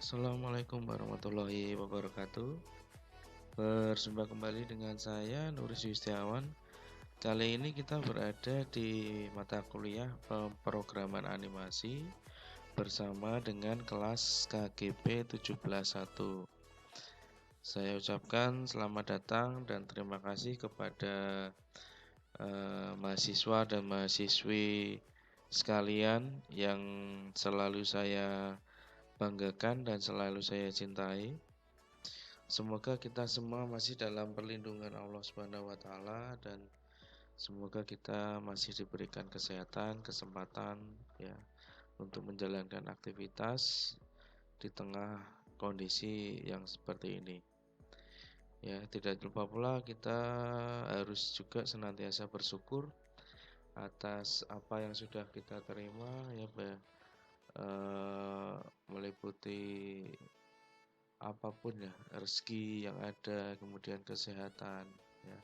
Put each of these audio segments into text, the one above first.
Assalamualaikum warahmatullahi wabarakatuh. Berjumpa kembali dengan saya Nuris Yustiawan. Kali ini kita berada di mata kuliah pemrograman animasi bersama dengan kelas KGP 171. Saya ucapkan selamat datang dan terima kasih kepada mahasiswa dan mahasiswi sekalian yang selalu saya banggakan dan selalu saya cintai. Semoga kita semua masih dalam perlindungan Allah Subhanahu wa taala dan semoga kita masih diberikan kesehatan, kesempatan ya untuk menjalankan aktivitas di tengah kondisi yang seperti ini. Ya, tidak lupa pula kita harus juga senantiasa bersyukur atas apa yang sudah kita terima ya, meliputi apapun ya, rezeki yang ada, kemudian kesehatan ya,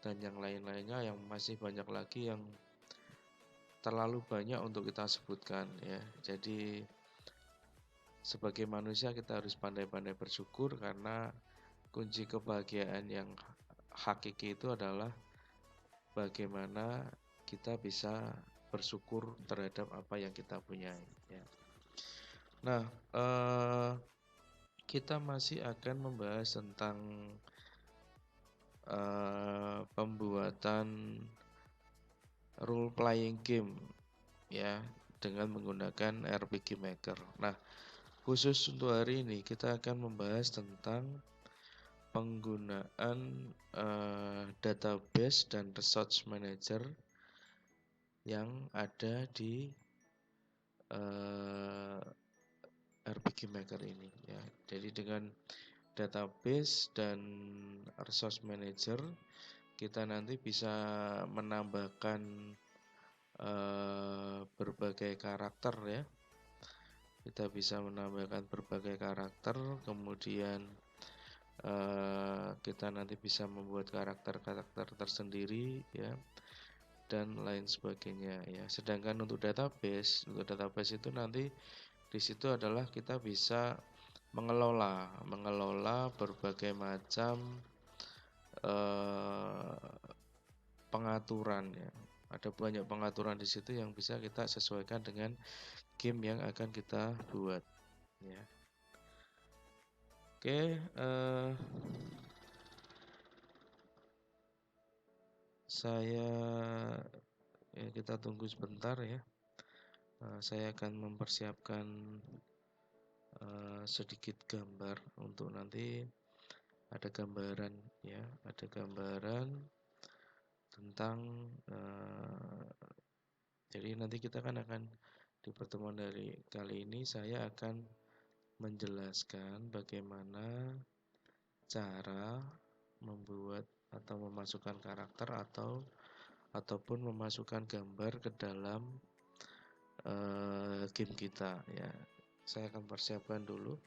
dan yang lain-lainnya yang masih banyak lagi yang terlalu banyak untuk kita sebutkan ya. Jadi sebagai manusia kita harus pandai-pandai bersyukur karena kunci kebahagiaan yang hakiki itu adalah bagaimana kita bisa bersyukur terhadap apa yang kita punya ya. Nah, kita masih akan membahas tentang pembuatan role playing game ya dengan menggunakan RPG Maker. Nah, khusus untuk hari ini kita akan membahas tentang penggunaan database dan resource manager yang ada di RPG Maker ini ya. Jadi dengan database dan resource manager kita nanti bisa menambahkan berbagai karakter ya. Kita bisa menambahkan berbagai karakter, kemudian kita nanti bisa membuat karakter-karakter tersendiri ya dan lain sebagainya ya. Sedangkan untuk database itu nanti di situ adalah kita bisa mengelola berbagai macam pengaturan ya. Ada banyak pengaturan di situ yang bisa kita sesuaikan dengan game yang akan kita buat ya. Oke, kita tunggu sebentar ya. Saya akan mempersiapkan sedikit gambar untuk nanti ada gambaran ya, ada gambaran tentang jadi nanti kita akan di pertemuan dari kali ini saya akan menjelaskan bagaimana cara membuat atau memasukkan karakter ataupun memasukkan gambar ke dalam game kita ya. Saya akan persiapkan dulu.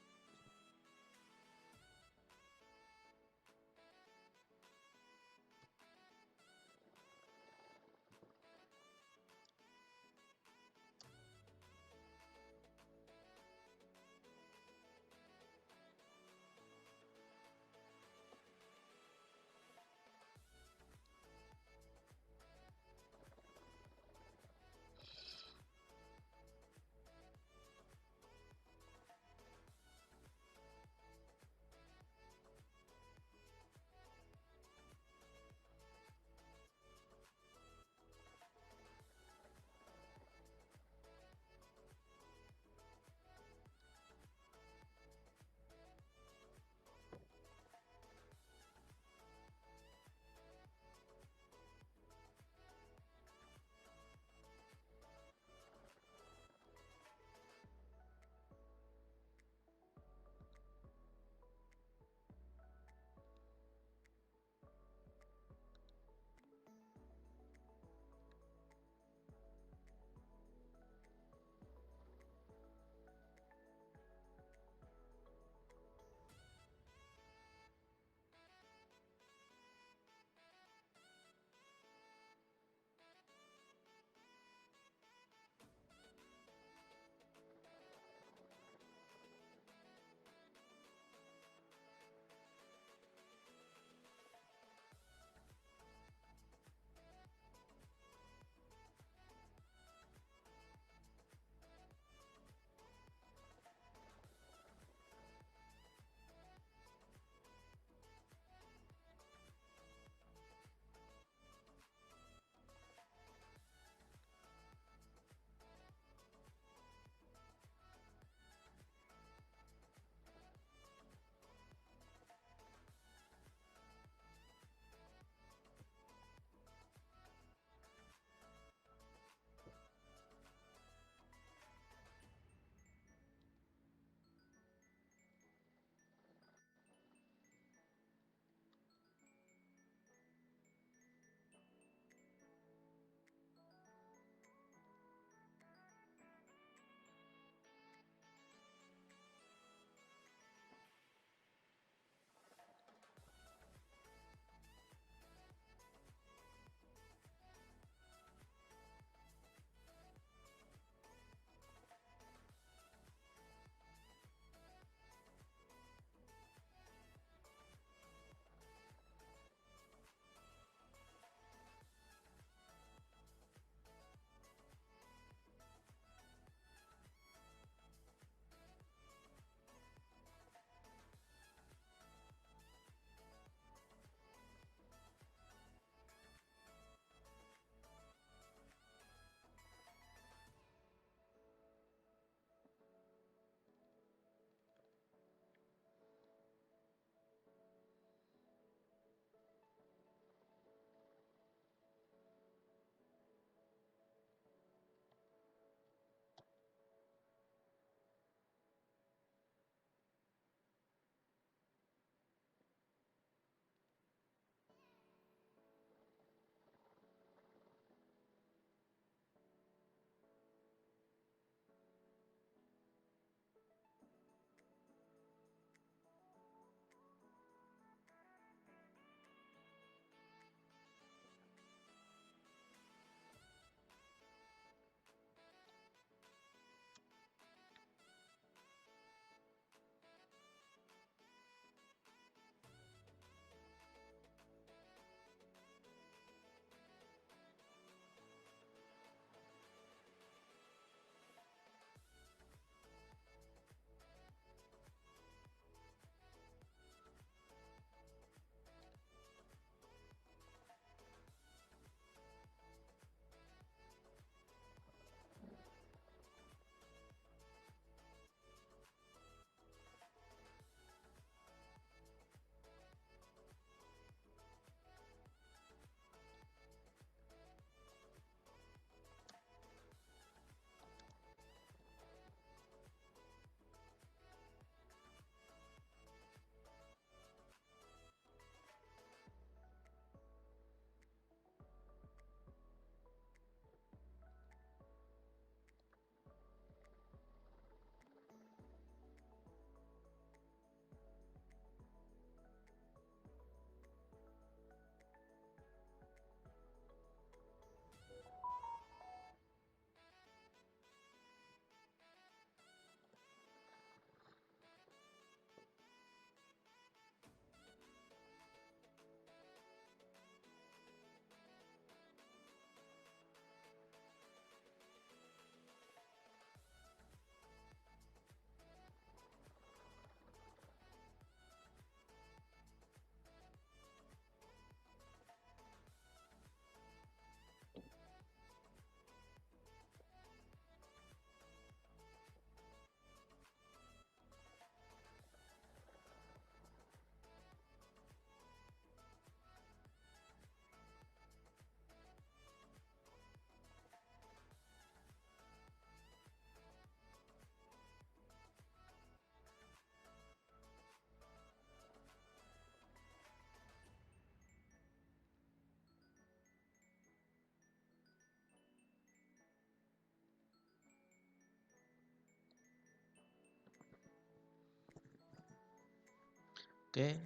Oke,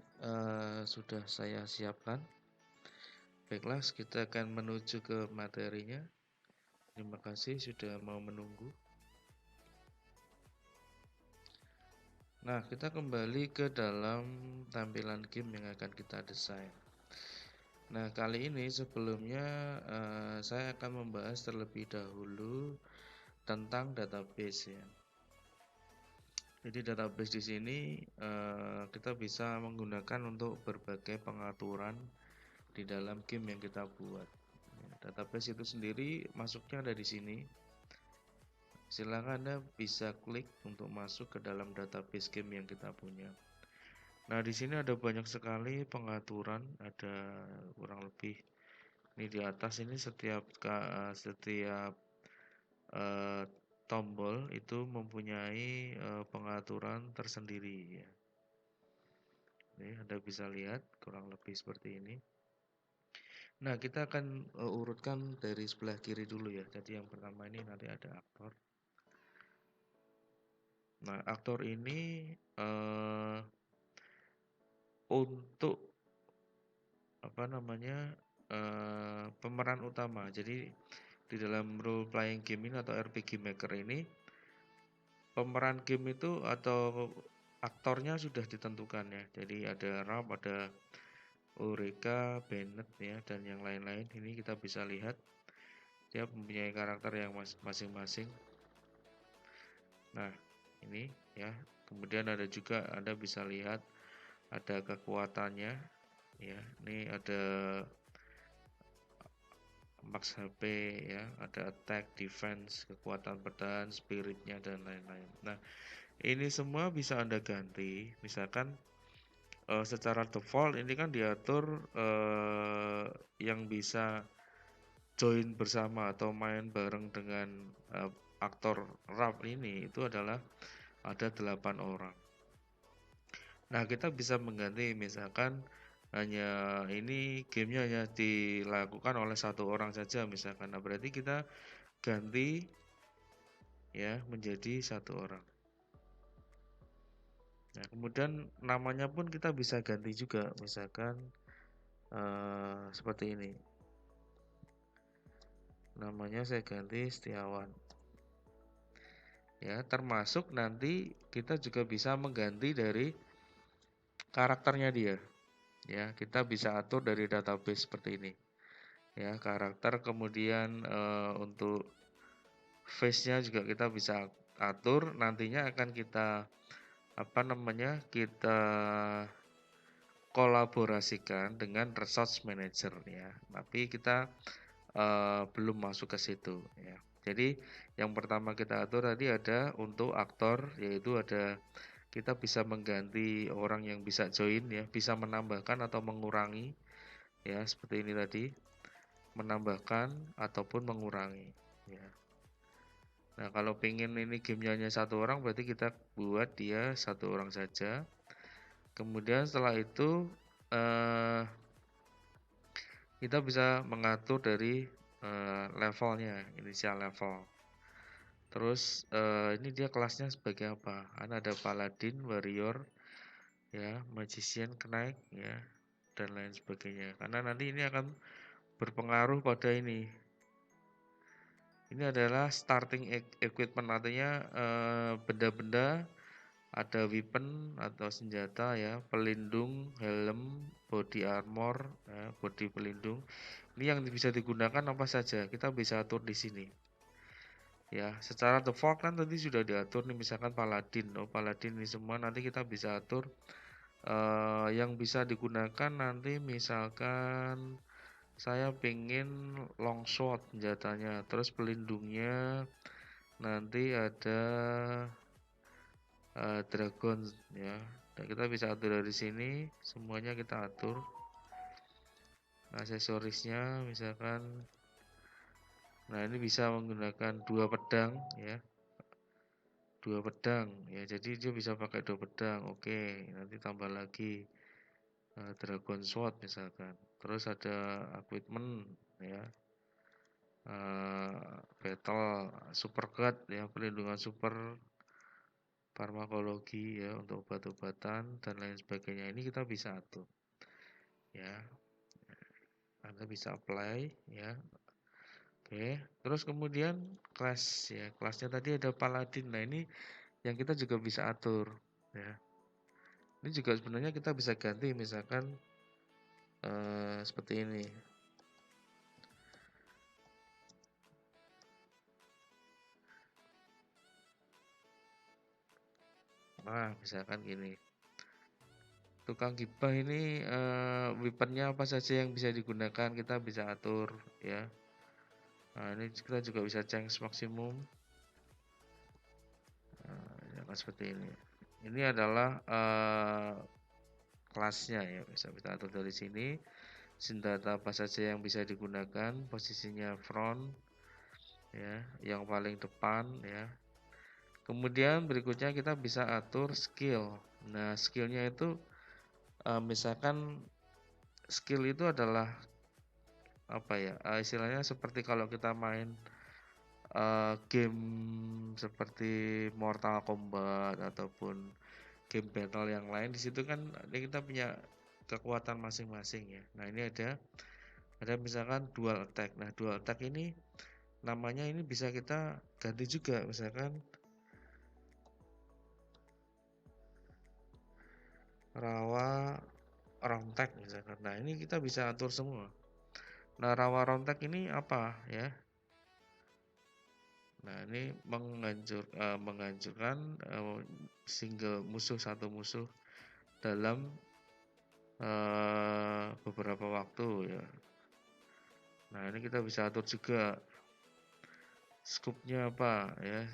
sudah saya siapkan. Baiklah, kita akan menuju ke materinya. Terima kasih sudah mau menunggu. Nah, kita kembali ke dalam tampilan game yang akan kita desain. Nah, kali ini sebelumnya saya akan membahas terlebih dahulu tentang database ya. Jadi database di sini kita bisa menggunakan untuk berbagai pengaturan di dalam game yang kita buat. Database itu sendiri masuknya ada di sini. Silakan Anda bisa klik untuk masuk ke dalam database game yang kita punya. Nah, di sini ada banyak sekali pengaturan, ada kurang lebih ini di atas ini setiap uh, tombol itu mempunyai pengaturan tersendiri ya. Ini Anda bisa lihat kurang lebih seperti ini. Nah, kita akan urutkan dari sebelah kiri dulu ya. Jadi yang pertama ini nanti ada aktor. Nah, aktor ini untuk apa namanya pemeran utama. Jadi di dalam role playing game ini atau RPG Maker ini pemeran game itu atau aktornya sudah ditentukan ya. Jadi ada Rob, ada Ulrika, Bennett ya dan yang lain-lain. Ini kita bisa lihat dia mempunyai karakter yang masing-masing. Nah, ini ya. Kemudian ada juga Anda bisa lihat ada kekuatannya ya. Ini ada max HP ya, ada attack, defense, kekuatan bertahan, spiritnya dan lain-lain. Nah, ini semua bisa Anda ganti. Misalkan secara default ini kan diatur yang bisa join bersama atau main bareng dengan aktor rap ini itu adalah ada 8 orang. Nah, kita bisa mengganti misalkan hanya ini gamenya hanya dilakukan oleh satu orang saja misalkan. Nah, berarti kita ganti ya menjadi satu orang. Nah, kemudian namanya pun kita bisa ganti juga misalkan seperti ini. Namanya saya ganti Setiawan. Ya, termasuk nanti kita juga bisa mengganti dari karakternya dia. Ya, kita bisa atur dari database seperti ini. Ya, karakter kemudian untuk face-nya juga kita bisa atur. Nantinya akan kita kita kolaborasikan dengan resource manager ya. Tapi kita belum masuk ke situ ya. Jadi yang pertama kita atur tadi ada untuk aktor yaitu ada kita bisa mengganti orang yang bisa join ya, bisa menambahkan atau mengurangi ya seperti ini tadi, menambahkan ataupun mengurangi ya. Nah, kalau pengen ini gamenya hanya satu orang berarti kita buat dia satu orang saja. Kemudian setelah itu kita bisa mengatur dari levelnya, inisial level. Terus ini dia kelasnya sebagai apa? Ada Paladin, Warrior, ya, Magician, Knight, ya, dan lain sebagainya. Karena nanti ini akan berpengaruh pada ini. Ini adalah starting equipment, artinya benda-benda, ada weapon atau senjata ya, pelindung, helm, body armor, ya, body pelindung. Ini yang bisa digunakan apa saja, kita bisa atur di sini. Ya, secara default kan tadi sudah diatur nih misalkan Paladin. Oh, Paladin ini semua nanti kita bisa atur yang bisa digunakan nanti misalkan saya pengen longsword senjatanya, terus pelindungnya nanti ada dragon ya. Dan kita bisa atur dari sini, semuanya kita atur. Aksesorisnya misalkan, nah ini bisa menggunakan 2 pedang ya. 2 pedang ya, jadi dia bisa pakai 2 pedang. Oke, nanti tambah lagi dragon sword misalkan. Terus ada equipment ya, battle super guard ya, perlindungan super, farmakologi ya, untuk obat-obatan dan lain sebagainya. Ini kita bisa atur ya. Anda bisa apply ya. Oke, terus kemudian kelas ya. Kelasnya tadi ada Paladin. Nah, ini yang kita juga bisa atur ya. Ini juga sebenarnya kita bisa ganti misalkan seperti ini. Nah, misalkan gini. Tukang gibah ini weaponnya apa saja yang bisa digunakan, kita bisa atur ya. Nah, ini kita juga bisa change maksimum. Nah, seperti ini. Ini adalah kelasnya ya, bisa kita atur dari sini. Senjata apa saja yang bisa digunakan, posisinya front ya, yang paling depan ya. Kemudian berikutnya kita bisa atur skill. Nah, skillnya itu misalkan skill itu adalah apa ya? Istilahnya seperti kalau kita main game seperti Mortal Kombat ataupun game battle yang lain, di situ kan kita punya kekuatan masing-masing ya. Nah, ini ada misalkan dual attack. Nah, dual attack ini namanya ini bisa kita ganti juga, misalkan rawa rontek misalkan. Nah, ini kita bisa atur semua. Nah, rawa rontek ini apa ya? Nah, ini menghancurkan single musuh, satu musuh dalam beberapa waktu ya. Nah, ini kita bisa atur juga scope-nya apa ya.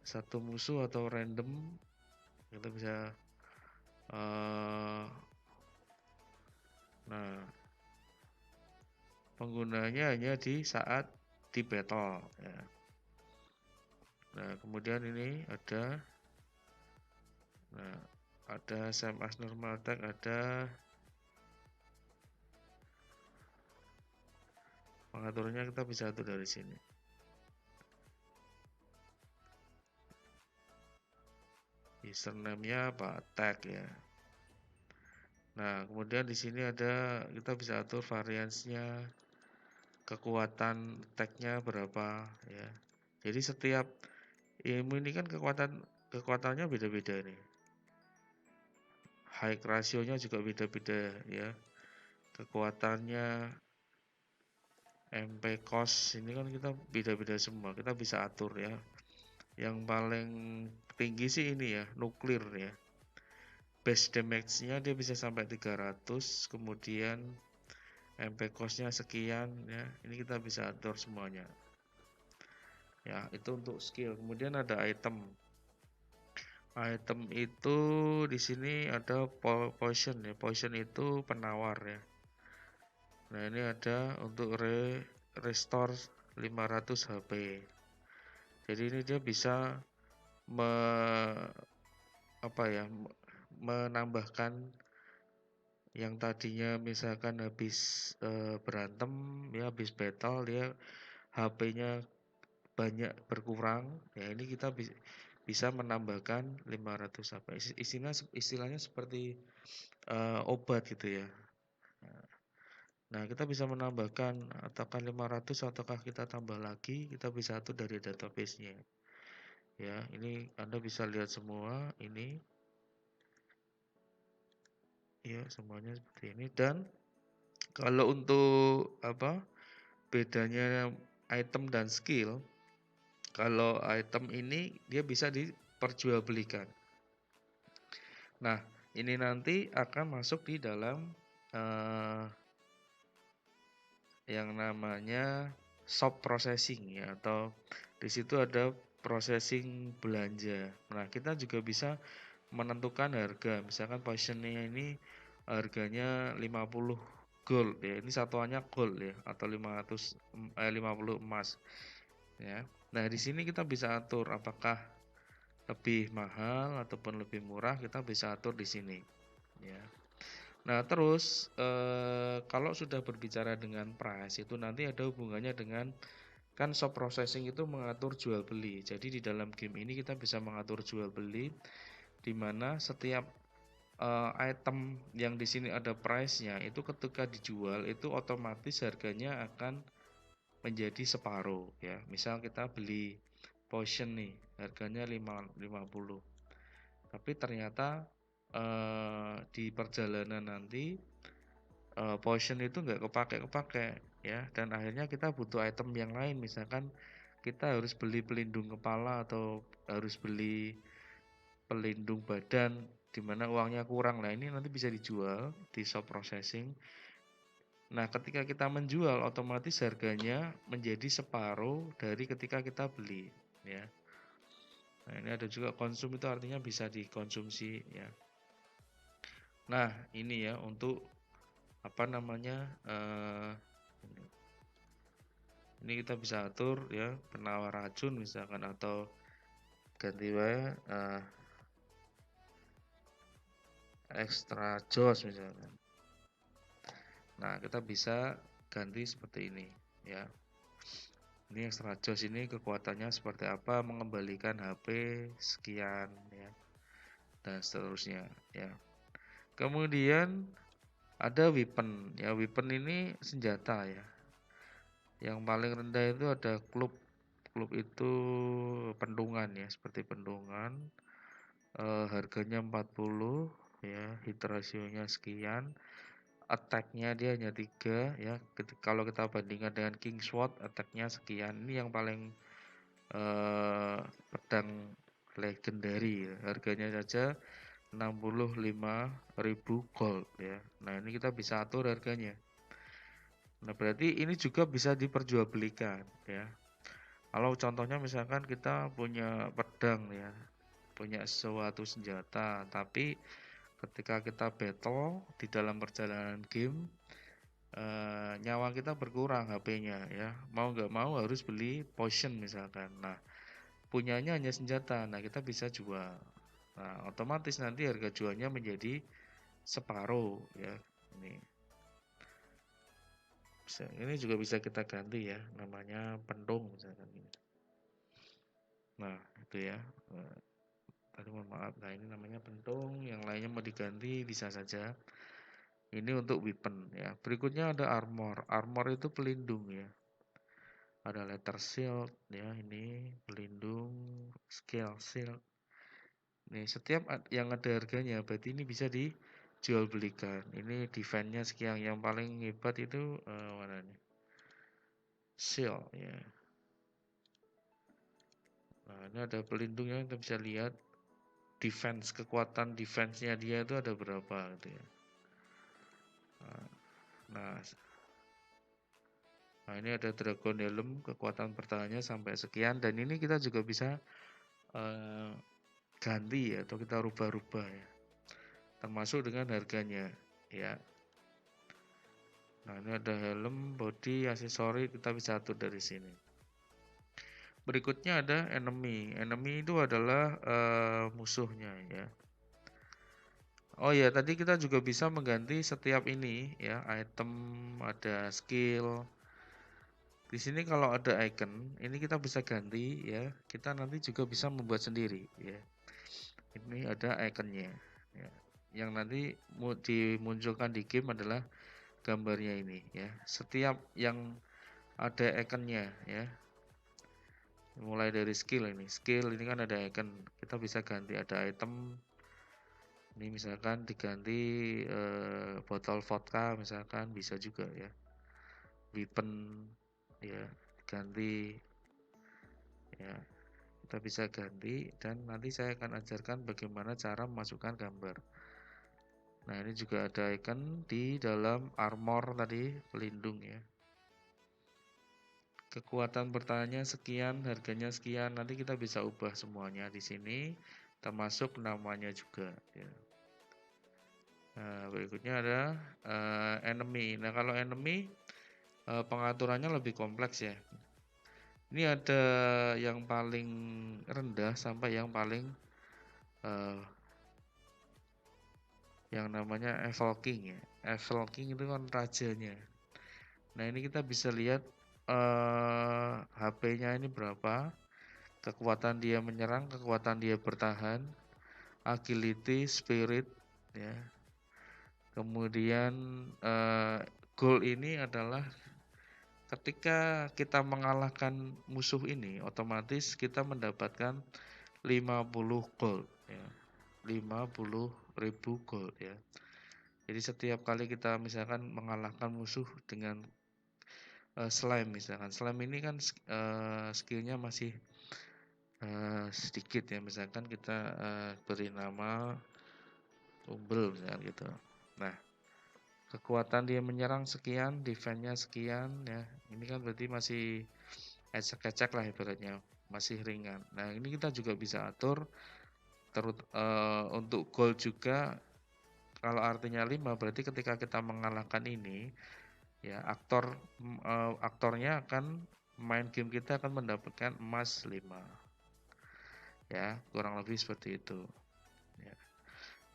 Satu musuh atau random kita bisa nah, penggunanya hanya di saat di battle ya. Nah, kemudian ini ada SMS normal attack, ada pengaturnya, kita bisa atur dari sini. Username-nya apa? Tag ya. Nah, kemudian di sini ada kita bisa atur variance-nya, kekuatan tag-nya berapa ya. Jadi setiap ilmu ini kan kekuatannya beda-beda nih. High ratio-nya juga beda-beda ya. Kekuatannya MP cost ini kan kita beda-beda semua. Kita bisa atur ya. Yang paling tinggi sih ini ya, nuklir ya. Base damage-nya dia bisa sampai 300, kemudian MP cost-nya sekian ya. Ini kita bisa atur semuanya. Ya, itu untuk skill. Kemudian ada item. Item itu di sini ada potion ya. Potion itu penawar ya. Nah, ini ada untuk restore 500 HP. Jadi ini dia bisa menambahkan yang tadinya misalkan habis berantem ya, habis battle dia HP-nya banyak berkurang ya, ini kita bisa menambahkan 500 HP. Istilahnya seperti obat gitu ya. Nah, kita bisa menambahkan ataukah 500 ataukah kita tambah lagi, kita bisa atur dari database-nya. Ya, ini Anda bisa lihat semua ini. Ya, semuanya seperti ini. Dan kalau untuk bedanya item dan skill, kalau item ini dia bisa diperjualbelikan. Nah, ini nanti akan masuk di dalam yang namanya shop processing ya, atau di situ ada processing belanja. Nah, kita juga bisa menentukan harga. Misalkan potionnya ini harganya 50 gold ya. Ini satuannya gold ya, atau 50 emas ya. Nah, di sini kita bisa atur apakah lebih mahal ataupun lebih murah, kita bisa atur di sini ya. Nah, terus kalau sudah berbicara dengan price, itu nanti ada hubungannya dengan Kan shop processing itu mengatur jual beli. Jadi di dalam game ini kita bisa mengatur jual beli, di mana setiap item yang di sini ada price-nya itu ketika dijual itu otomatis harganya akan menjadi separuh ya. Misal kita beli potion nih, harganya 50. Tapi ternyata di perjalanan nanti potion itu nggak kepake ya, dan akhirnya kita butuh item yang lain, misalkan kita harus beli pelindung kepala atau harus beli pelindung badan di mana uangnya kurang. Nah, ini nanti bisa dijual di shop processing. Nah, ketika kita menjual otomatis harganya menjadi separuh dari ketika kita beli ya. Nah, ini ada juga konsum, itu artinya bisa dikonsumsi ya. Nah, ini ya untuk apa namanya, ini kita bisa atur ya, penawar racun misalkan, atau ganti wae extra jos misalkan. Nah, kita bisa ganti seperti ini ya. Ini extra jos ini kekuatannya seperti apa, mengembalikan HP sekian ya, dan seterusnya ya. Kemudian ada weapon ya. Weapon ini senjata ya. Yang paling rendah itu ada klub. Klub itu pendungan ya, seperti pendungan. Harganya 40 ya, hit rasionya sekian. Attack-nya dia hanya 3 ya. Kalau kita bandingkan dengan King Sword, attack-nya sekian. Ini yang paling pedang legendary ya. Harganya saja 65.000 gold ya. Nah, ini kita bisa atur harganya. Nah, berarti ini juga bisa diperjualbelikan ya. Kalau contohnya misalkan kita punya pedang ya, punya suatu senjata, tapi ketika kita battle di dalam perjalanan game, nyawa kita berkurang HP-nya ya. Mau nggak mau harus beli potion misalkan. Nah, punyanya hanya senjata. Nah, kita bisa jual. Nah, otomatis nanti harga jualnya menjadi separuh ya. Ini juga bisa kita ganti ya, namanya pendung misalkan ini. Nah, itu ya. Tadi mohon maaf. Nah, ini namanya pendung, yang lainnya mau diganti bisa saja. Ini untuk weapon ya. Berikutnya ada armor. Armor itu pelindung ya. Ada letter shield ya, ini pelindung, skill shield. Nih, setiap yang ada harganya berarti ini bisa dijual belikan. Ini defense-nya sekian, yang paling hebat itu mana nih? Shield ya. Nah, ini ada pelindungnya, kita bisa lihat defense, kekuatan defense-nya dia itu ada berapa gitu ya. Nah, nah, ini ada Dragon Helm, kekuatan pertahanannya sampai sekian, dan ini kita juga bisa ganti ya, atau kita rubah-rubah ya, termasuk dengan harganya ya. Nah, ini ada helm, body, aksesori, kita bisa atur dari sini. Berikutnya ada enemy. Enemy itu adalah musuhnya ya. Oh ya, tadi kita juga bisa mengganti setiap ini ya, item, ada skill. Di sini kalau ada icon, ini kita bisa ganti ya. Kita nanti juga bisa membuat sendiri ya. Ini ada iconnya ya. Yang nanti dimunculkan di game adalah gambarnya ini ya. Setiap yang ada iconnya ya. Mulai dari skill ini. Skill ini kan ada icon. Kita bisa ganti, ada item. Ini misalkan diganti botol vodka misalkan, bisa juga ya. Weapon ya, ganti ya. Kita bisa ganti, dan nanti saya akan ajarkan bagaimana cara memasukkan gambar. Nah, ini juga ada icon di dalam armor tadi, pelindung ya. Kekuatan bertahannya sekian, harganya sekian. Nanti kita bisa ubah semuanya di sini, termasuk namanya juga ya. Nah, berikutnya ada enemy. Nah, kalau enemy pengaturannya lebih kompleks ya. Ini ada yang paling rendah sampai yang paling yang namanya Evil King ya. Evil King itu kan rajanya. Nah, ini kita bisa lihat HP-nya ini berapa, kekuatan dia menyerang, kekuatan dia bertahan, agility, spirit, ya. Kemudian goal ini adalah ketika kita mengalahkan musuh ini, otomatis kita mendapatkan 50 gold, ya. 50.000 gold, ya. Jadi setiap kali kita misalkan mengalahkan musuh dengan slime misalkan. Slime ini kan skillnya masih sedikit ya. Misalkan kita beri nama umbel misalkan gitu. Nah, kekuatan dia menyerang sekian, defense-nya sekian ya. Ini kan berarti masih ecek-ecek lah ibaratnya, masih ringan. Nah, ini kita juga bisa atur untuk gold juga. Kalau artinya 5 berarti ketika kita mengalahkan ini ya aktornya akan main game kita akan mendapatkan emas 5. Ya, kurang lebih seperti itu. Ya.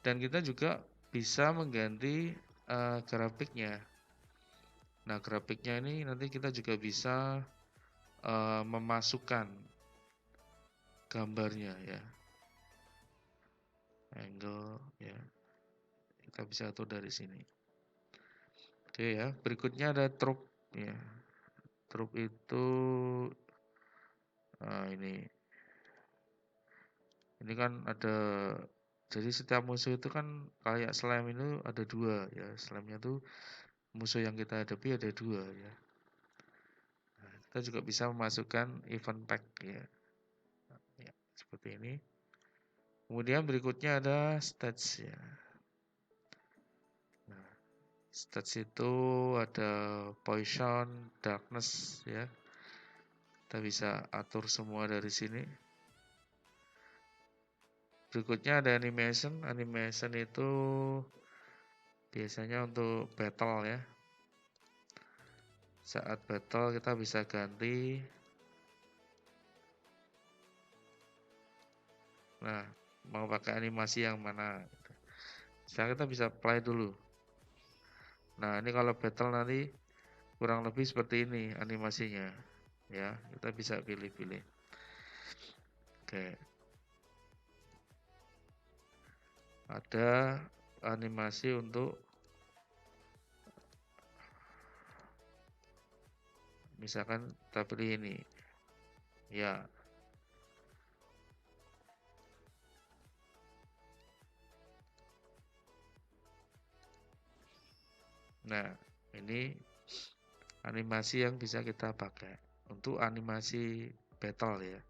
Dan kita juga bisa mengganti grafiknya. Nah, grafiknya ini nanti kita juga bisa memasukkan gambarnya ya. Angle ya. Kita bisa atur dari sini. Oke ya, berikutnya ada troop ya. Troop itu ini kan ada, jadi setiap musuh itu kan kayak slime itu ada 2 ya. Slime-nya tuh musuh yang kita hadapi ada 2 ya. Nah, kita juga bisa memasukkan event pack ya. Ya, seperti ini. Kemudian berikutnya ada stats ya. Nah, stats itu ada poison, darkness ya. Kita bisa atur semua dari sini. Berikutnya ada animation. Animation itu biasanya untuk battle ya. Saat battle kita bisa ganti. Nah, mau pakai animasi yang mana? Sekarang kita bisa play dulu. Nah, ini kalau battle nanti kurang lebih seperti ini animasinya. Ya, kita bisa pilih-pilih. Oke. Ada animasi untuk misalkan kita pilih ini. Ya. Nah, ini animasi yang bisa kita pakai untuk animasi battle ya.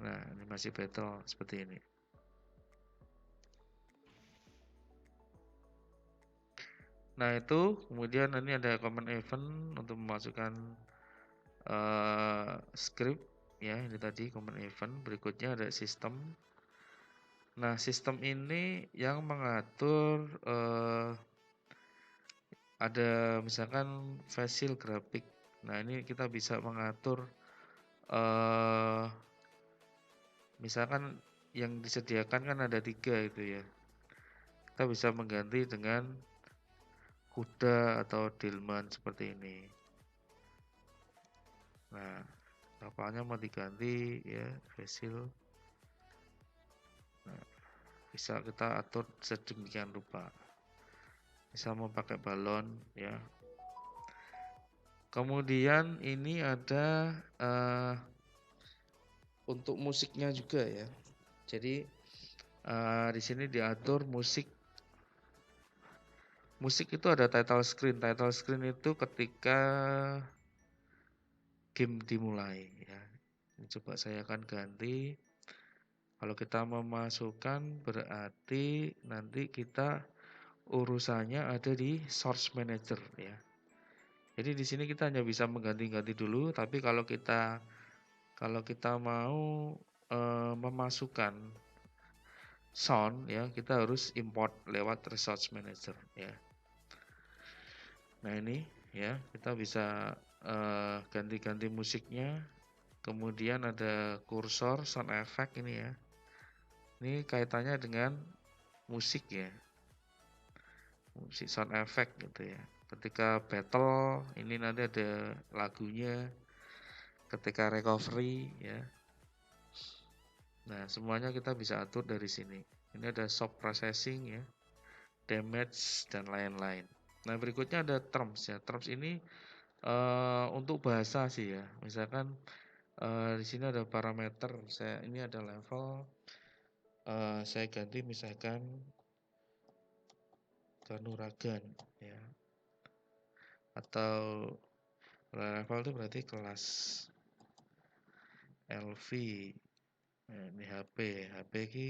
Nah, animasi battle seperti ini. Nah, itu kemudian ini ada command event untuk memasukkan script ya, ini tadi command event. Berikutnya ada sistem. Nah, sistem ini yang mengatur ada misalkan facial graphic. Nah, ini kita bisa mengatur misalkan yang disediakan kan ada 3 itu ya. Kita bisa mengganti dengan kuda atau delman seperti ini. Nah, kapalnya mau diganti ya, facial. Nah, bisa kita atur sedemikian rupa. Bisa mau pakai balon ya. Kemudian ini ada untuk musiknya juga ya. Jadi di sini diatur musik. Musik itu ada title screen. Title screen itu ketika game dimulai ya. Ini coba saya akan ganti. Kalau kita memasukkan berarti nanti kita urusannya ada di source manager ya. Jadi di sini kita hanya bisa mengganti-ganti dulu, tapi kalau kita mau memasukkan sound ya, kita harus import lewat resource manager ya. Nah, ini ya, kita bisa ganti-ganti musiknya. Kemudian ada kursor sound effect ini ya. Ini kaitannya dengan musik ya. Musik sound effect gitu ya. ketika battle ini nanti ada lagunya, ketika recovery ya. Nah, semuanya kita bisa atur dari sini. Ini ada shock processing ya, damage dan lain-lain. Nah, berikutnya ada terms ya. Terms ini untuk bahasa sih ya. Misalkan di sini ada parameter, ini ada level, saya ganti misalkan kanuragan ya. Atau level itu berarti kelas LV. Nah, ini HP ini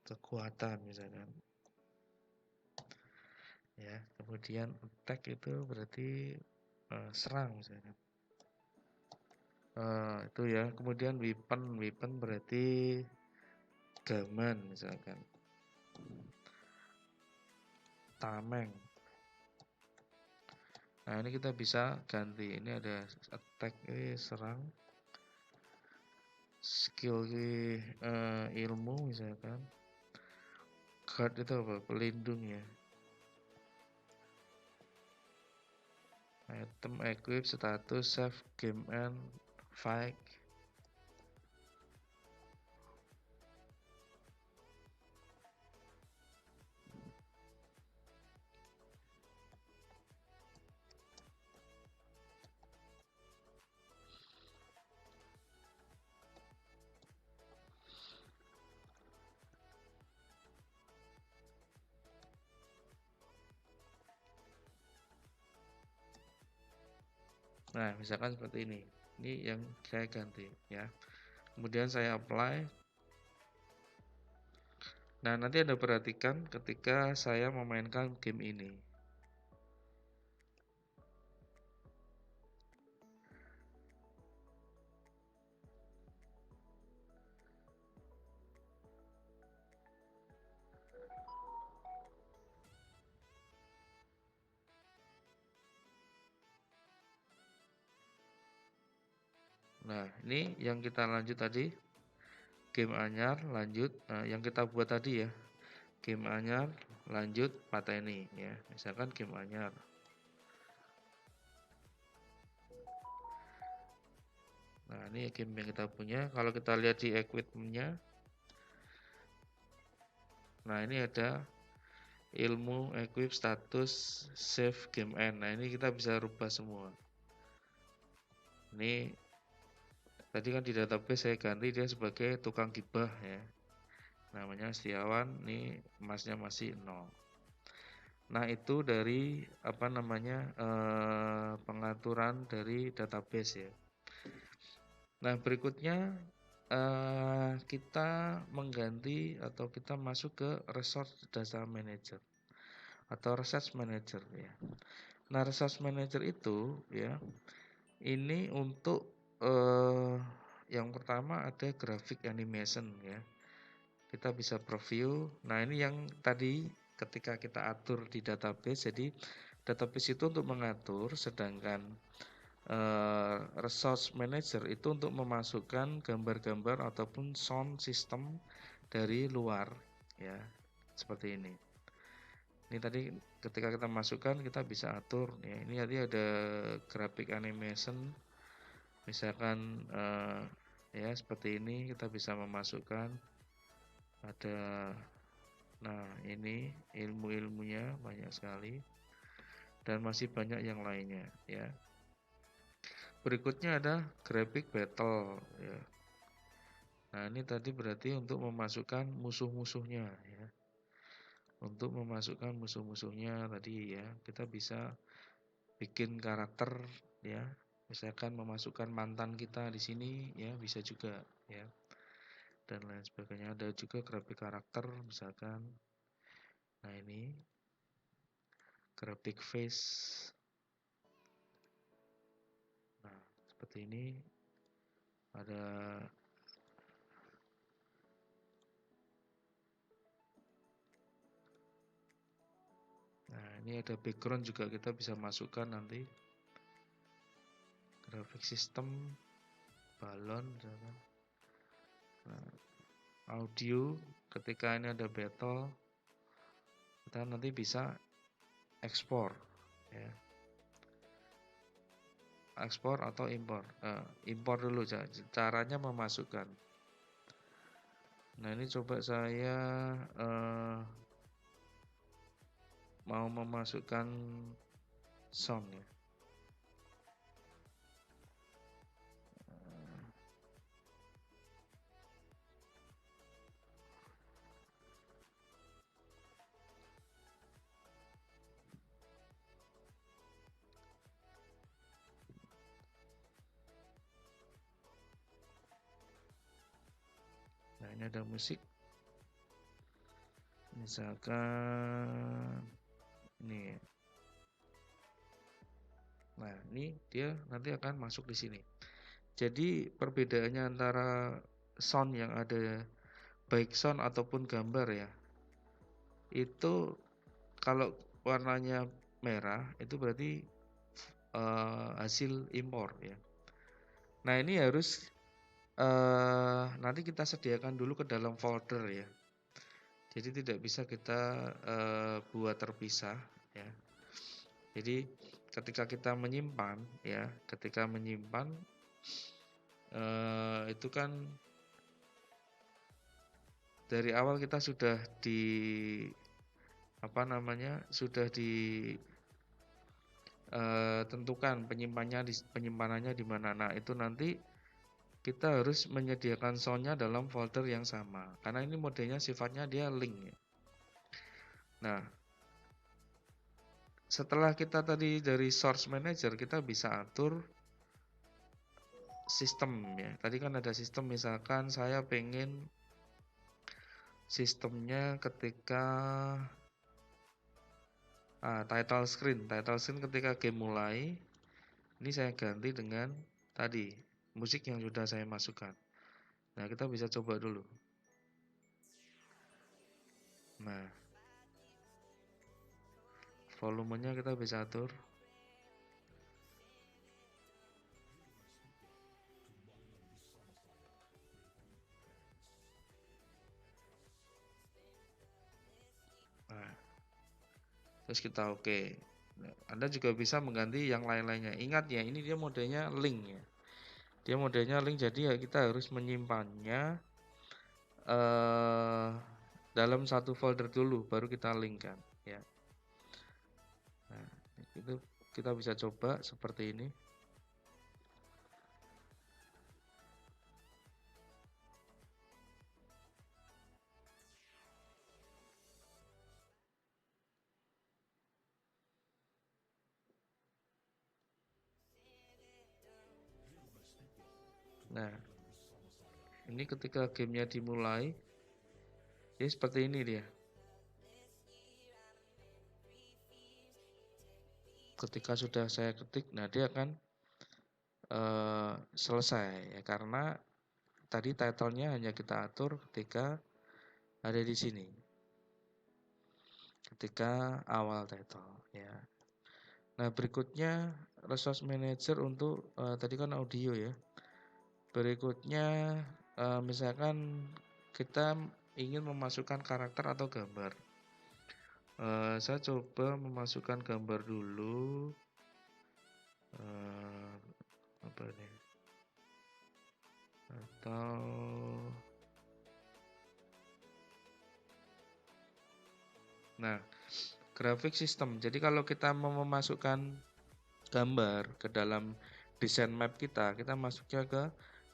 kekuatan misalkan. Ya, kemudian attack itu berarti serang misalkan. Itu ya. Kemudian weapon berarti gaman misalkan. Tameng. Nah, ini kita bisa ganti. Ini ada attack ini serang. Skill ini ilmu misalkan. Guard itu apa? Pelindung ya. Item, equip, status, save, game end, fight. Nah, misalkan seperti ini. Ini yang saya ganti ya. Kemudian saya apply. Nah, nanti Anda perhatikan ketika saya memainkan game ini. Nah, ini yang kita lanjut tadi. Game anyar, lanjut. Yang kita buat tadi ya. Game anyar, lanjut, pateni ya. Misalkan game anyar. Nah, ini game yang kita punya. Kalau kita lihat di equipment-nya. Nah, ini ada ilmu, equip, status, save, game end. Nah, ini kita bisa rubah semua. Ini tadi kan di database saya ganti dia sebagai tukang gibah ya. Namanya Setiawan, ini emasnya masih 0. Nah, itu dari apa namanya pengaturan dari database ya. Nah, berikutnya kita mengganti atau kita masuk ke resource data manager atau research manager ya. Nah, research manager itu ya, ini untuk yang pertama ada graphic animation ya. Kita bisa preview. Nah, ini yang tadi ketika kita atur di database. Jadi database itu untuk mengatur, sedangkan resource manager itu untuk memasukkan gambar-gambar ataupun sound system dari luar ya. Seperti ini. Ini tadi ketika kita masukkan kita bisa atur ya. Ini tadi ada graphic animation. Misalkan ya seperti ini kita bisa memasukkan ada, nah ini ilmu-ilmunya banyak sekali dan masih banyak yang lainnya ya. Berikutnya ada graphic battle ya. Nah, ini tadi berarti untuk memasukkan musuh-musuhnya ya. Untuk memasukkan musuh-musuhnya tadi ya, kita bisa bikin karakter ya. Misalkan memasukkan mantan kita di sini ya, bisa juga ya. Dan lain sebagainya. Ada juga grafik karakter misalkan. Nah, ini grafik face. Nah, seperti ini ada. Nah, ini ada background juga kita bisa masukkan nanti. Grafik sistem, balon misalkan. Nah, audio ketika ini ada battle, kita nanti bisa ekspor ya. Ekspor atau impor. Impor dulu, caranya memasukkan. Nah, ini coba saya mau memasukkan sound ya. Nah, ini ada musik. Misalkan ini. Nah, ini dia nanti akan masuk di sini. Jadi perbedaannya antara sound yang ada baik sound ataupun gambar ya. Itu kalau warnanya merah itu berarti hasil impor ya. Nah, ini harus nanti kita sediakan dulu ke dalam folder ya. Jadi tidak bisa kita buat terpisah ya. Jadi ketika kita menyimpan ya, itu kan dari awal kita sudah sudah ditentukan penyimpanannya di mana. Nah, itu nanti kita harus menyediakan soundnya dalam folder yang sama karena ini modenya sifatnya dia link ya. Nah, setelah kita tadi dari source manager kita bisa atur sistem ya. Tadi kan ada sistem, misalkan saya pengen sistemnya ketika title screen ketika game mulai, ini saya ganti dengan tadi musik yang sudah saya masukkan. Nah, kita bisa coba dulu. Nah, volumenya kita bisa atur. Nah, terus kita oke. Nah, Anda juga bisa mengganti yang lain-lainnya. Ingat ya, ini dia modenya link ya. Dia modenya link, jadi ya kita harus menyimpannya dalam satu folder dulu, baru kita link kan ya. Nah, itu kita bisa coba seperti ini. Nah, ini ketika gamenya dimulai, jadi seperti ini dia. Ketika sudah saya ketik, nah dia akan selesai ya, karena tadi title-nya hanya kita atur ketika ada di sini, ketika awal title ya. Nah, berikutnya resource manager untuk tadi kan audio ya. Berikutnya misalkan kita ingin memasukkan karakter atau gambar. Saya coba memasukkan gambar dulu. Apa nih? Atau nah, graphic system. Jadi kalau kita mau memasukkan gambar ke dalam desain map kita masuknya ke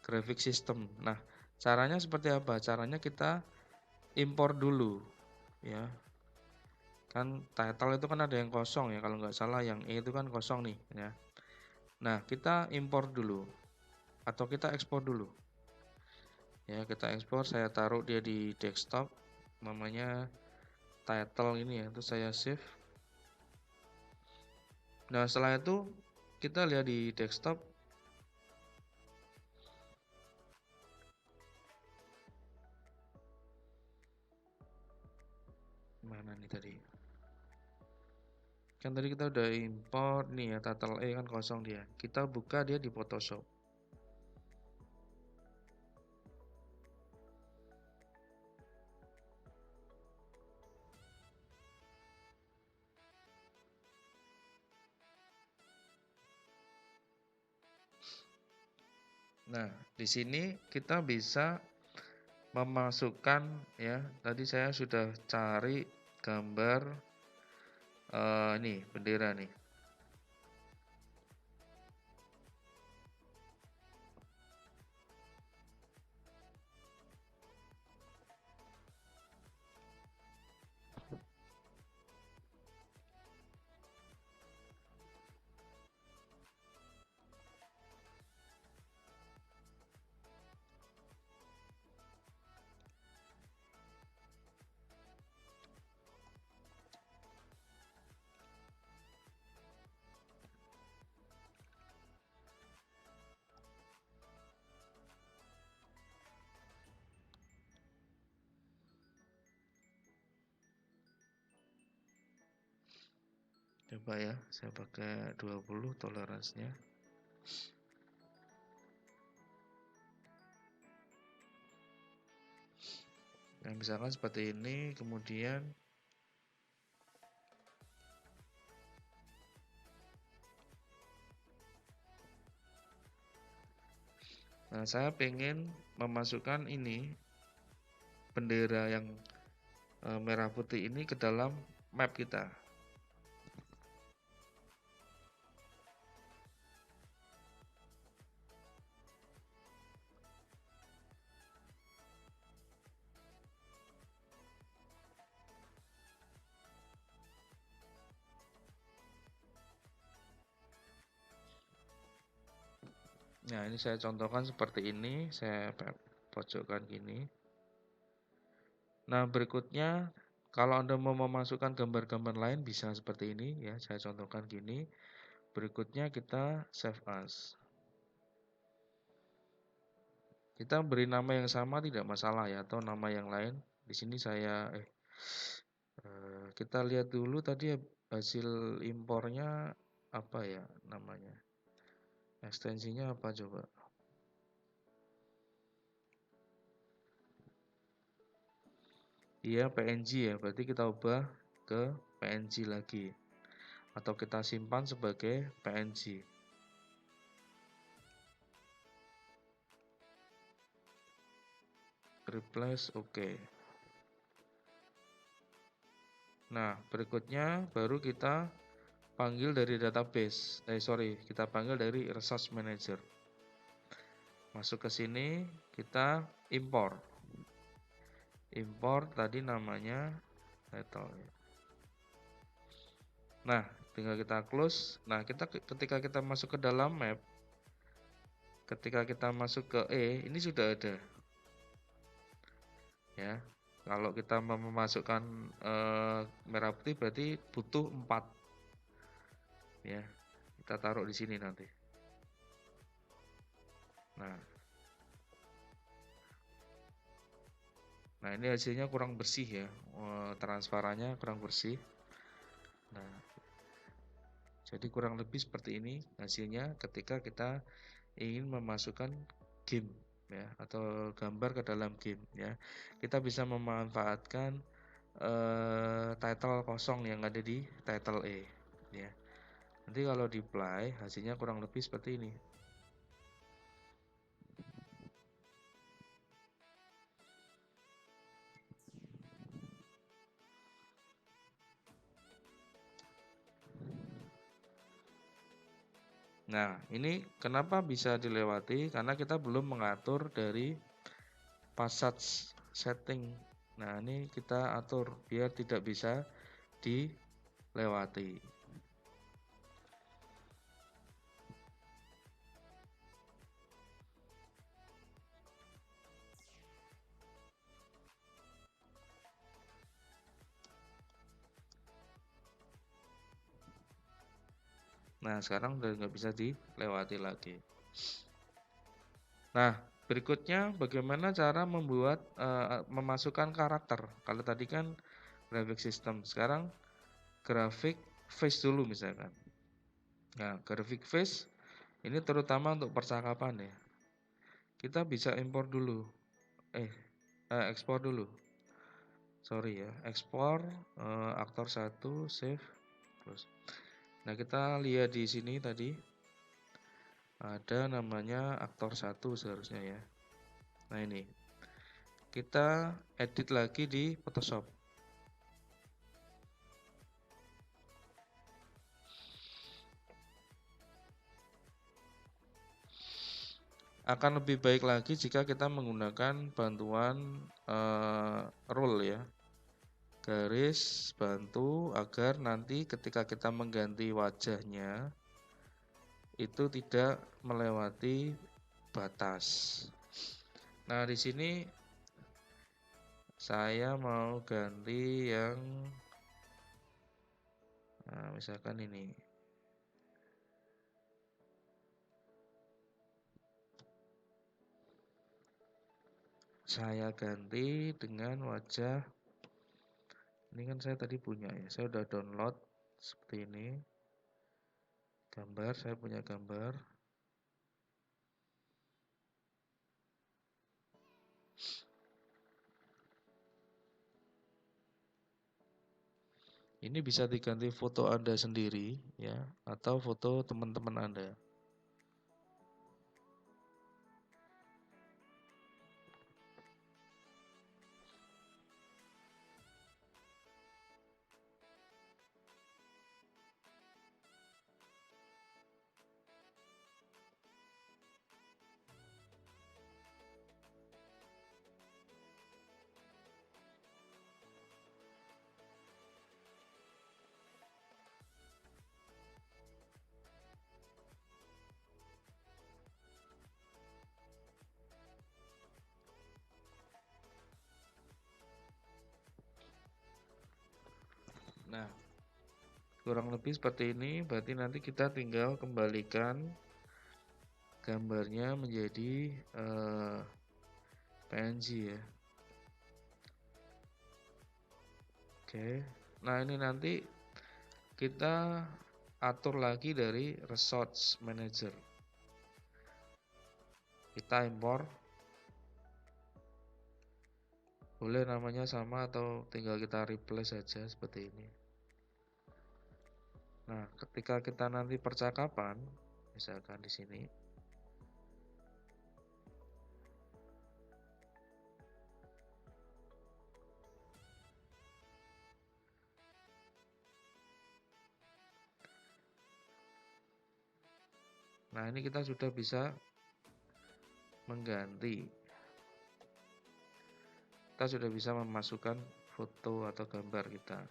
graphic system. Nah, caranya seperti apa? Caranya kita impor dulu ya. Kan title itu kan ada yang kosong ya, kalau nggak salah yang E itu kan kosong nih ya. Nah, kita impor dulu atau kita ekspor dulu ya. Kita ekspor, saya taruh dia di desktop, namanya title ini ya, itu saya save. Nah, setelah itu kita lihat di desktop. Mana nih tadi? Kan tadi kita udah import nih ya, title E kan kosong dia. Kita buka dia di Photoshop. Nah, di sini kita bisa memasukkan ya. Tadi saya sudah cari gambar nih bendera nih. Coba ya, saya pakai 20 toleransinya. Nah, misalkan seperti ini, kemudian nah, saya pengen memasukkan ini bendera yang merah putih ini ke dalam map kita. Nah, ini saya contohkan seperti ini, saya pojokkan gini. Nah, berikutnya kalau Anda mau memasukkan gambar-gambar lain bisa seperti ini ya, saya contohkan gini. Berikutnya kita save as. Kita beri nama yang sama tidak masalah ya, atau nama yang lain. Di sini saya kita lihat dulu tadi hasil impornya apa ya namanya. Ekstensinya apa coba? Iya, PNG ya. Berarti kita ubah ke PNG lagi. Atau kita simpan sebagai PNG. Replace, oke. Nah, berikutnya baru kita panggil dari database. Kita panggil dari resource manager. Masuk ke sini, kita import. Import tadi namanya title. Nah, tinggal kita close. Nah, ketika kita masuk ke dalam map, ketika kita masuk ke ini sudah ada. Ya. Kalau kita memasukkan merah putih berarti butuh 4. Ya. Kita taruh di sini nanti. Nah, ini hasilnya kurang bersih ya. Transparannya kurang bersih. Nah, jadi kurang lebih seperti ini hasilnya ketika kita ingin memasukkan game ya atau gambar ke dalam game ya. Kita bisa memanfaatkan title kosong yang ada di title E ya. Nanti kalau di play hasilnya kurang lebih seperti ini. Nah, ini kenapa bisa dilewati? Karena kita belum mengatur dari passage setting. Nah, ini kita atur biar tidak bisa dilewati. Nah, sekarang udah nggak bisa dilewati lagi. Nah, berikutnya bagaimana cara membuat memasukkan karakter. Kalau tadi kan graphic system, sekarang grafik face dulu misalkan. Nah, grafik face ini terutama untuk percakapan ya. Kita bisa impor dulu. Ekspor dulu. Sorry ya, ekspor aktor 1, save terus. Nah, kita lihat di sini tadi Ada namanya aktor 1 seharusnya ya. Nah ini, kita edit lagi di Photoshop. Akan lebih baik lagi jika kita menggunakan bantuan rule ya, garis bantu agar nanti ketika kita mengganti wajahnya itu tidak melewati batas. Nah di sini saya mau ganti yang misalkan ini. Saya ganti dengan wajah, ini kan saya tadi punya ya, saya udah download seperti ini. Gambar, saya punya gambar. Ini bisa diganti foto Anda sendiri ya, atau foto teman-teman Anda. Nah, kurang lebih seperti ini, berarti nanti kita tinggal kembalikan gambarnya menjadi PNG ya. Oke, nah ini nanti kita atur lagi dari Resource Manager. Kita impor, boleh namanya sama atau tinggal kita replace saja seperti ini. Nah, ketika kita nanti percakapan, misalkan di sini, nah ini kita sudah bisa mengganti, kita sudah bisa memasukkan foto atau gambar kita.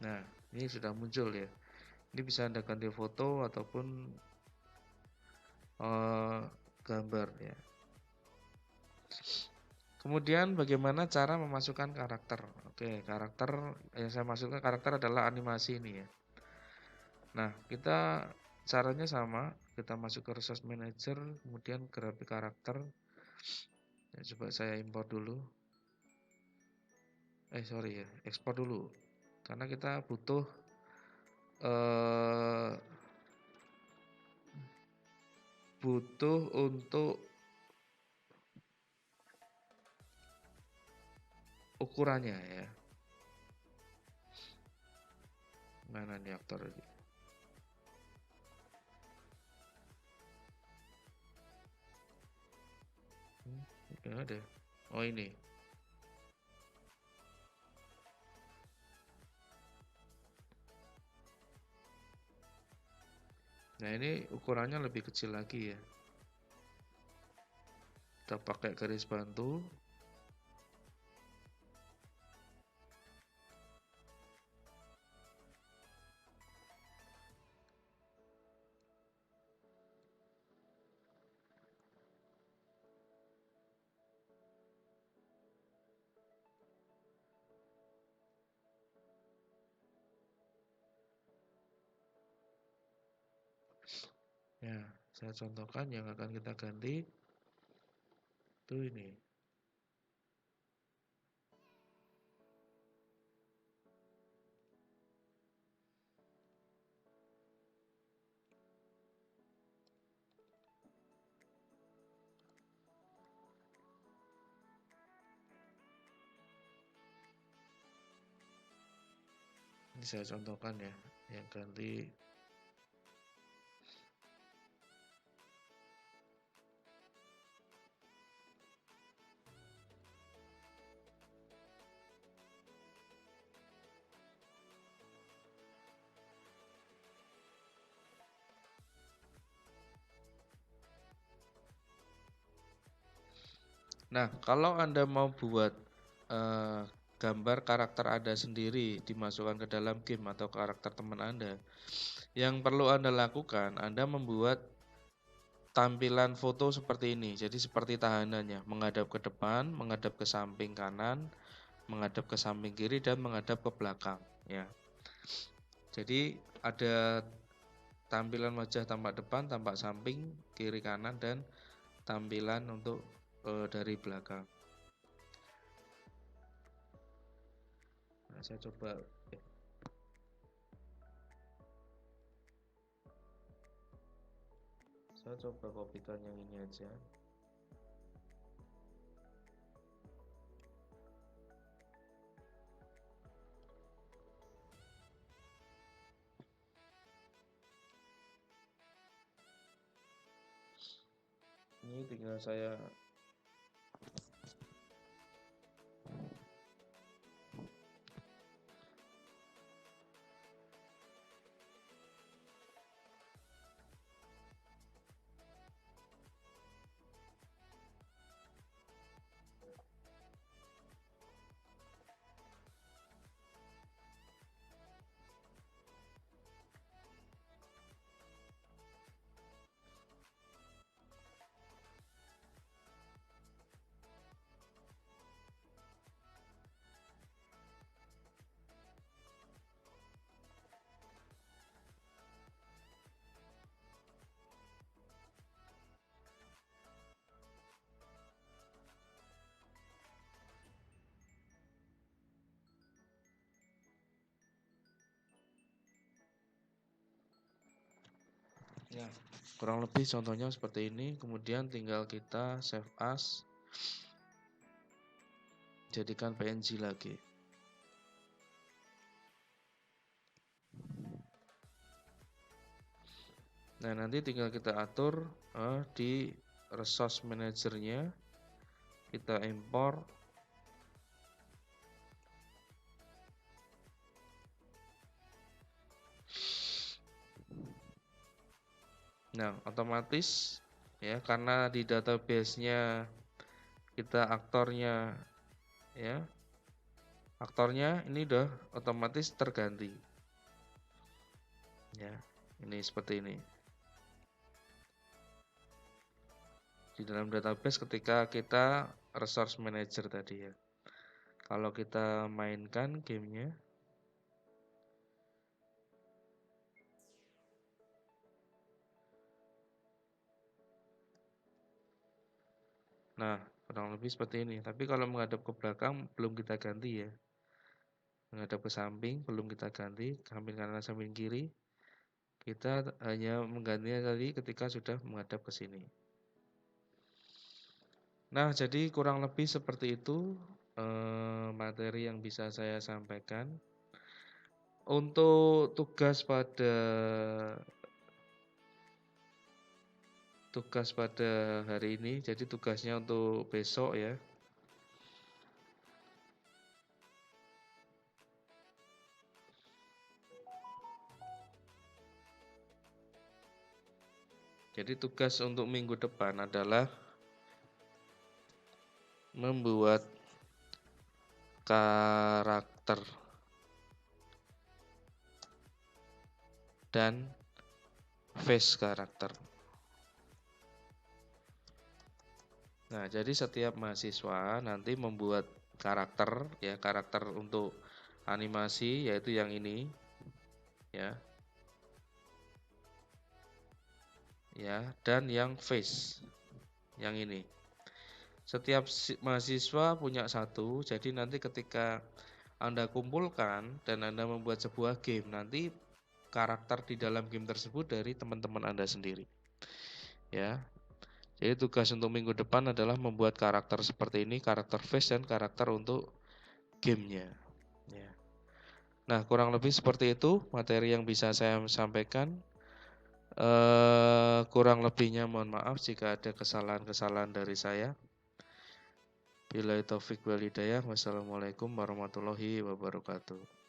Nah, ini sudah muncul ya. Ini bisa Anda ganti foto ataupun gambar ya. Kemudian bagaimana cara memasukkan karakter? Oke, karakter yang saya masukkan karakter adalah animasi ini ya. Nah, kita caranya sama, kita masuk ke Resource Manager, kemudian grafik karakter. Ya, coba saya import dulu. Sorry ya, ekspor dulu. Karena kita butuh untuk ukurannya ya. Mana nih aktor ini? Ada. Oh ini. Nah ini ukurannya lebih kecil lagi ya. Kita pakai garis bantu. Ya, saya contohkan yang akan kita ganti itu ini. Ini saya contohkan ya, yang ganti. Nah, kalau Anda mau buat gambar karakter Anda sendiri dimasukkan ke dalam game atau karakter teman Anda, yang perlu Anda lakukan, Anda membuat tampilan foto seperti ini. Jadi seperti tahanannya, menghadap ke depan, menghadap ke samping kanan, menghadap ke samping kiri, dan menghadap ke belakang. Ya. Jadi ada tampilan wajah tampak depan, tampak samping, kiri kanan, dan tampilan untuk dari belakang. Nah, saya coba. Saya coba kopikan yang ini aja. Ini tinggal saya ya, kurang lebih contohnya seperti ini. Kemudian tinggal kita save as, jadikan PNG lagi. Nah, nanti tinggal kita atur di resource manager-nya, kita impor. Nah, otomatis ya, karena di database-nya kita aktornya ya, aktornya ini udah otomatis terganti. Ya, ini seperti ini. Di dalam database ketika kita resource manager tadi ya. Kalau kita mainkan gamenya, nah kurang lebih seperti ini. Tapi kalau menghadap ke belakang belum kita ganti ya. Menghadap ke samping belum kita ganti, samping kanan samping kiri. Kita hanya menggantinya tadi ketika sudah menghadap ke sini. Nah, jadi kurang lebih seperti itu materi yang bisa saya sampaikan. Untuk tugas pada hari ini, jadi tugasnya untuk besok ya. Jadi tugas untuk minggu depan adalah membuat karakter dan face karakter. Nah, jadi setiap mahasiswa nanti membuat karakter ya, karakter untuk animasi yaitu yang ini ya. Ya, dan yang face yang ini. Setiap mahasiswa punya satu, jadi nanti ketika Anda kumpulkan dan Anda membuat sebuah game, nanti karakter di dalam game tersebut dari teman-teman Anda sendiri. Ya. Jadi tugas untuk minggu depan adalah membuat karakter seperti ini, karakter face dan karakter untuk gamenya. Ya. Nah, kurang lebih seperti itu materi yang bisa saya sampaikan. Kurang lebihnya mohon maaf jika ada kesalahan-kesalahan dari saya. Billahi taufik wal hidayah. Wassalamualaikum warahmatullahi wabarakatuh.